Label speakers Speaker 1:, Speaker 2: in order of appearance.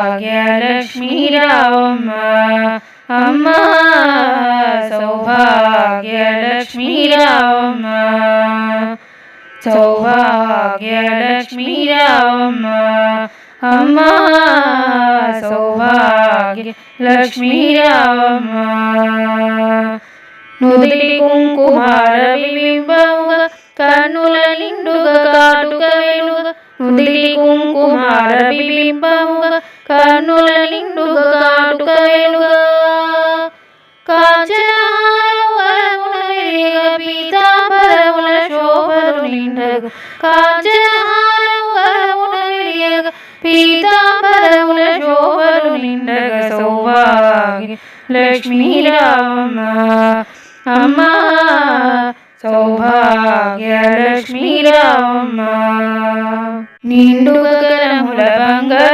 Speaker 1: సౌభాగ్యలక్ష్మీ రావమ్మ అమ్మ సౌభాగ్యలక్ష్మీ రావమ్మ సౌభాగ్యలక్ష్మీ రావమ్మ అమ్మ సౌభాగ్యలక్ష్మీ రావమ్మ నుదిటి కుంకుమార విబింబముగా కన్నుల నిండుగా కాటుక వెలుగుగా నుదిటి కుంకుమార విబింబముగా కన్నుల నిండుగా కాటుక వెలుగుగా కాంచనహారమున వెలిగ పీతాంబరముల శోభను నిండగా కాంచనహారమున వెలిగ పీతాంబరముల శోభను నిండగా సౌభాగ్య లక్ష్మీ రావమ్మ అమ్మ సౌభాగ్యలక్ష్మీ రావమ్మ నిండుగా గరముల బంగారు